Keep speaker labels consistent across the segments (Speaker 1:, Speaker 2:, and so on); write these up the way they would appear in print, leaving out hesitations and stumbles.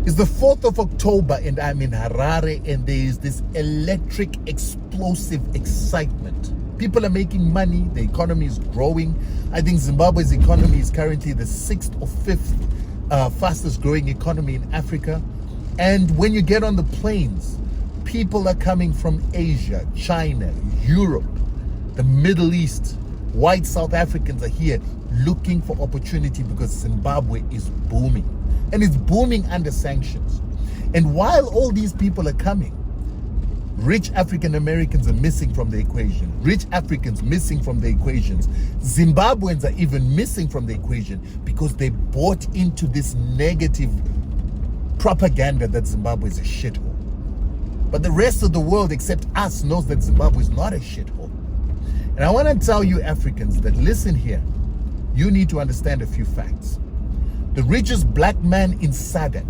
Speaker 1: It's the 4th of October and I'm in Harare, and there is this electric, explosive excitement. People are making money, the economy is growing. I think Zimbabwe's economy is currently the 6th or 5th fastest growing economy in Africa. And when you get on the planes, people are coming from Asia, China, Europe, the Middle East. White South Africans are here looking for opportunity because Zimbabwe is booming. And it's booming under sanctions. And while all these people are coming, rich African Americans are missing from the equation. Rich Africans missing from the equations. Zimbabweans are even missing from the equation because they bought into this negative propaganda that Zimbabwe is a shithole. But the rest of the world except us knows that Zimbabwe is not a shithole. And I want to tell you Africans that listen here, you need to understand a few facts. The richest black man in SADC,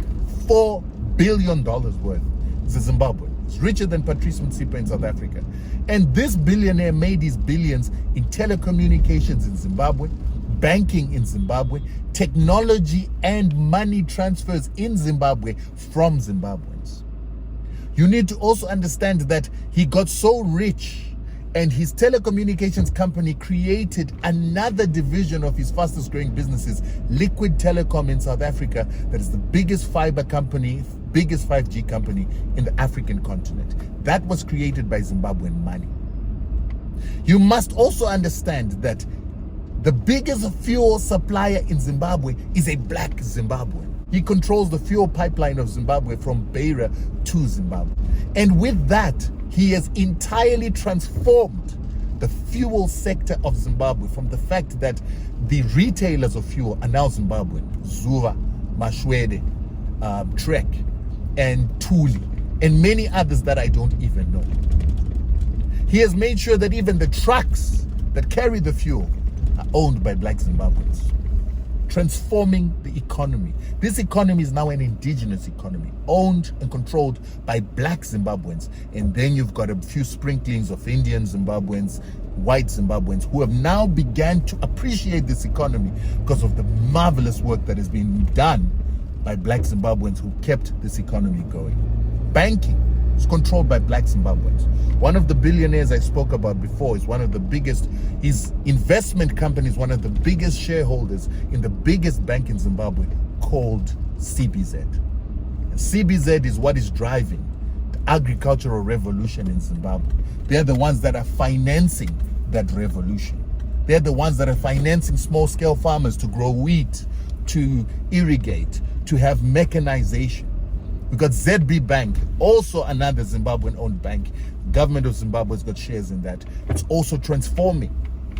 Speaker 1: $4 billion worth, is a Zimbabwean. He's richer than Patrice Motsepe in South Africa. And this billionaire made his billions in telecommunications in Zimbabwe, banking in Zimbabwe, technology and money transfers in Zimbabwe from Zimbabweans. You need to also understand that he got so rich and his telecommunications company created another division of his fastest growing businesses, Liquid Telecom in South Africa, that is the biggest fiber company, biggest 5G company in the African continent. That was created by Zimbabwean money. You must also understand that the biggest fuel supplier in Zimbabwe is a black Zimbabwean. He controls the fuel pipeline of Zimbabwe from Beira to Zimbabwe. And with that, he has entirely transformed the fuel sector of Zimbabwe from the fact that the retailers of fuel are now Zimbabwean. Zuva, Mashwede, Trek, and Tuli, and many others that I don't even know. He has made sure that even the trucks that carry the fuel are owned by black Zimbabweans, transforming the economy. This economy is now an indigenous economy, owned and controlled by black Zimbabweans. And then you've got a few sprinklings of Indian Zimbabweans, white Zimbabweans, who have now begun to appreciate this economy because of the marvelous work that has been done by black Zimbabweans who kept this economy going. Banking is controlled by black Zimbabweans. One of the billionaires I spoke about before is one of the biggest, his investment company is one of the biggest shareholders in the biggest bank in Zimbabwe called CBZ. And CBZ is what is driving the agricultural revolution in Zimbabwe. They're the ones that are financing that revolution. They're the ones that are financing small-scale farmers to grow wheat, to irrigate, to have mechanization. We've got ZB Bank, also another Zimbabwean-owned bank. Government of Zimbabwe has got shares in that. It's also transforming,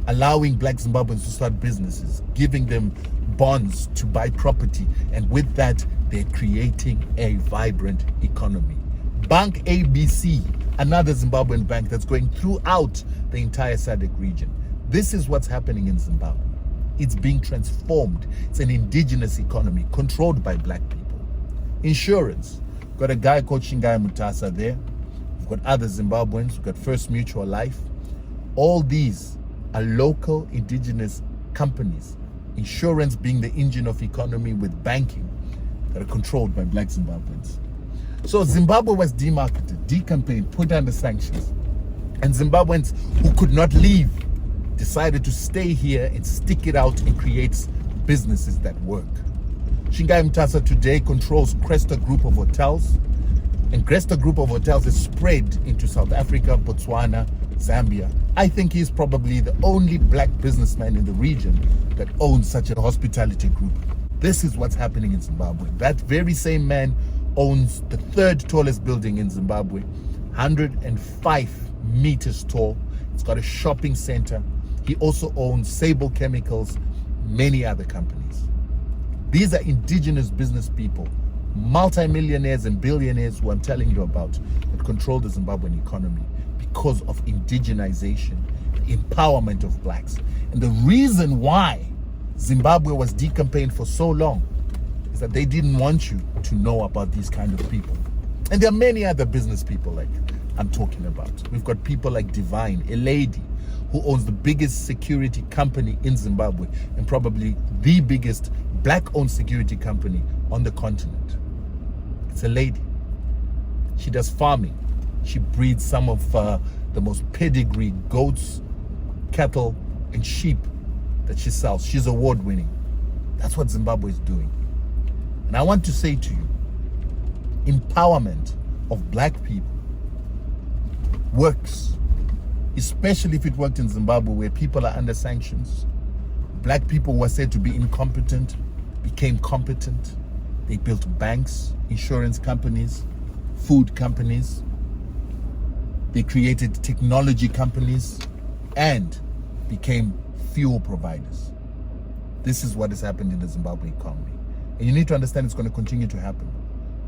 Speaker 1: allowing black Zimbabweans to start businesses, giving them bonds to buy property. And with that, they're creating a vibrant economy. Bank ABC, another Zimbabwean bank that's going throughout the entire SADC region. This is what's happening in Zimbabwe. It's being transformed. It's an indigenous economy controlled by black people. Insurance. We've got a guy called Shingai Mutasa there. We've got other Zimbabweans. We've got First Mutual Life. All these are local indigenous companies. Insurance being the engine of economy, with banking that are controlled by black Zimbabweans. So Zimbabwe was demarketed, decampaigned, put under sanctions. And Zimbabweans who could not leave decided to stay here and stick it out and create businesses that work. Shingai Mutasa today controls Cresta Group of Hotels, and Cresta Group of Hotels is spread into South Africa, Botswana, Zambia. I think he's probably the only black businessman in the region that owns such a hospitality group. This is what's happening in Zimbabwe. That very same man owns the third tallest building in Zimbabwe, 105 meters tall. It's got a shopping center. He also owns Sable Chemicals, many other companies. These are indigenous business people, multimillionaires and billionaires who I'm telling you about, that control the Zimbabwean economy because of indigenization, the empowerment of blacks. And the reason why Zimbabwe was decampaigned for so long is that they didn't want you to know about these kind of people. And there are many other business people like I'm talking about. We've got people like Divine, a lady who owns the biggest security company in Zimbabwe and probably the biggest black-owned security company on the continent. It's a lady. She does farming. She breeds some of the most pedigree goats, cattle, and sheep that she sells. She's award winning. That's what Zimbabwe is doing. And I want to say to you, empowerment of black people works, especially if it worked in Zimbabwe where people are under sanctions. Black people who were said to be incompetent became competent. They built banks, insurance companies, food companies. They created technology companies and became fuel providers. This is what has happened in the Zimbabwe economy. And you need to understand it's going to continue to happen.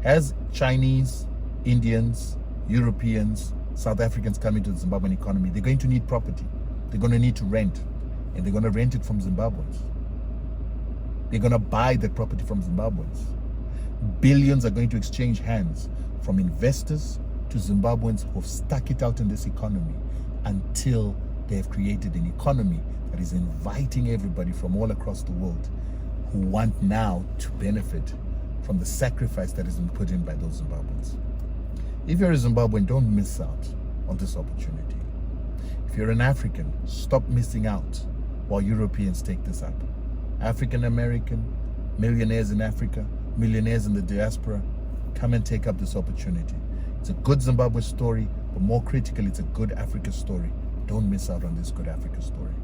Speaker 1: As Chinese, Indians, Europeans, South Africans come into the Zimbabwean economy, they're going to need property. They're going to need to rent. And they're going to rent it from Zimbabweans. They're going to buy that property from Zimbabweans. Billions are going to exchange hands from investors to Zimbabweans who have stuck it out in this economy until they have created an economy that is inviting everybody from all across the world who want now to benefit from the sacrifice that has been put in by those Zimbabweans. If you're a Zimbabwean, don't miss out on this opportunity. If you're an African, stop missing out while Europeans take this up. African American, millionaires in Africa, millionaires in the diaspora, come and take up this opportunity. It's a good Zimbabwe story, but more critically, it's a good Africa story. Don't miss out on this good Africa story.